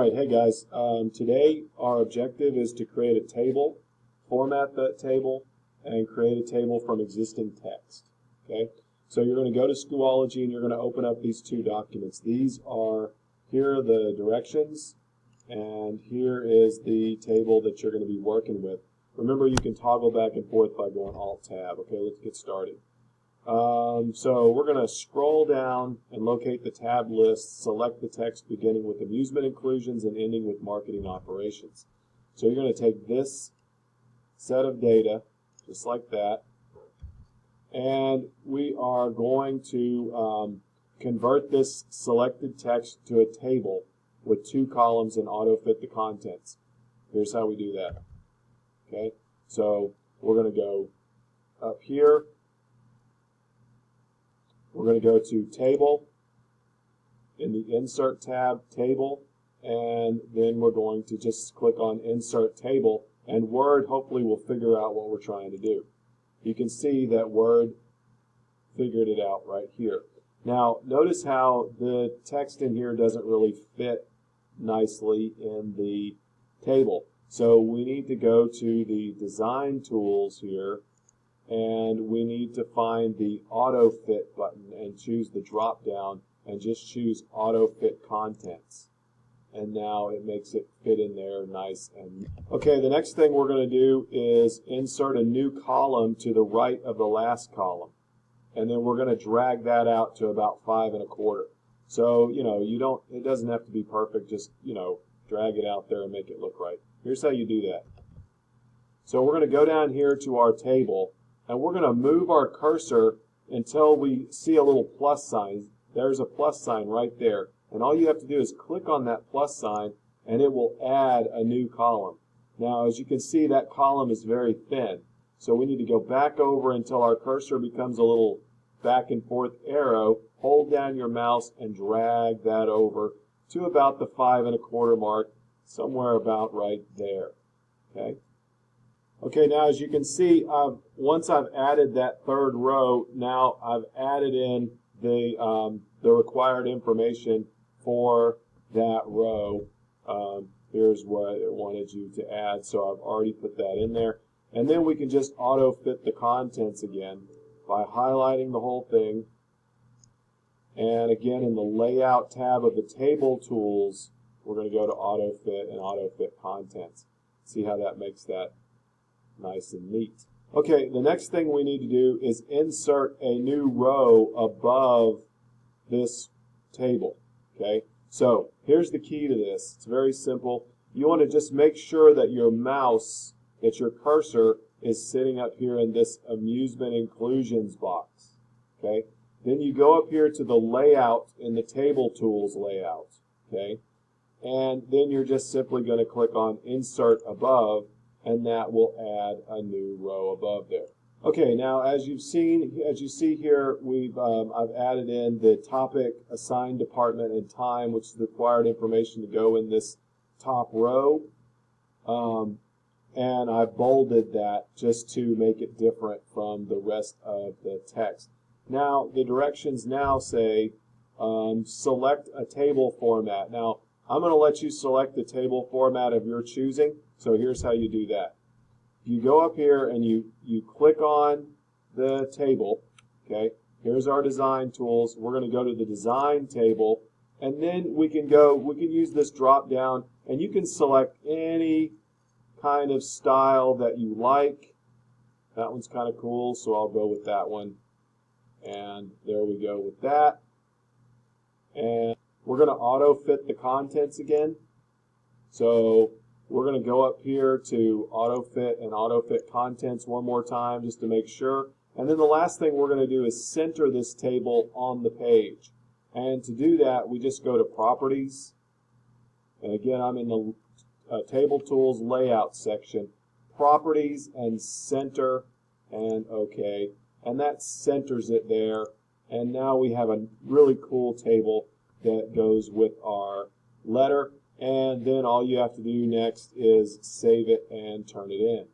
right, hey guys. Today our objective is to create a table, format that table, and create a table from existing text. Okay, so you're going to go to Schoology and you're going to open up these two documents. Here are the directions, and here is the table that you're going to be working with. Remember, you can toggle back and forth by going Alt-Tab. Okay, let's get started. So we're going to scroll down and locate the tab list, select the text beginning with amusement inclusions and ending with marketing operations. So you're going to take this set of data, just like that, and we are going to convert this selected text to a table with 2 columns and auto-fit the contents. Here's how we do that. Okay, so we're going to go up here. We're going to go to Table, in the Insert tab, Table, and then we're going to just click on Insert Table, and Word hopefully will figure out what we're trying to do. You can see that Word figured it out right here. Now, notice how the text in here doesn't really fit nicely in the table. So we need to go to the Design Tools here, and we need to find the Auto Fit button and choose the drop down and just choose Auto Fit Contents. And now it makes it fit in there nice and okay. The next thing we're going to do is insert a new column to the right of the last column, and then we're going to drag that out to about 5 1/4. So it doesn't have to be perfect. Just drag it out there and make it look right. Here's how you do that. So we're going to go down here to our table, and we're going to move our cursor until we see a little plus sign. There's a plus sign right there. And all you have to do is click on that plus sign, and it will add a new column. Now, as you can see, that column is very thin. So we need to go back over until our cursor becomes a little back and forth arrow. Hold down your mouse and drag that over to about the 5 1/4 mark, somewhere about right there. Okay? Okay, now as you can see, once I've added that third row, now I've added in the required information for that row. Here's what it wanted you to add, so I've already put that in there. And then we can just auto-fit the contents again by highlighting the whole thing. And again, in the Layout tab of the Table Tools, we're going to go to Auto-Fit and Auto-Fit Contents. See how that makes that nice and neat. Okay, the next thing we need to do is insert a new row above this table. Okay, so here's the key to this. It's very simple. You want to just make sure that your mouse, that your cursor is sitting up here in this amusement inclusions box. Okay, then you go up here to the layout in the Table Tools layout. Okay, and then you're just simply going to click on Insert Above, and that will add a new row above there. Okay, now as you see here, I've added in the topic, assigned department, and time, which is the required information to go in this top row. And I've bolded that just to make it different from the rest of the text. Now, the directions now say select a table format. Now, I'm going to let you select the table format of your choosing, so here's how you do that. You go up here and you click on the table. Okay, here's our design tools. We're going to go to the design table, and then we can use this drop down, and you can select any kind of style that you like. That one's kind of cool, so I'll go with that one. And there we go with that. And we're going to auto fit the contents again. So we're going to go up here to Auto Fit and Auto Fit Contents one more time just to make sure. And then the last thing we're going to do is center this table on the page. And to do that, we just go to Properties. And again, I'm in the Table Tools Layout section. Properties and Center and OK. And that centers it there. And now we have a really cool table that goes with our letter. And then all you have to do next is save it and turn it in.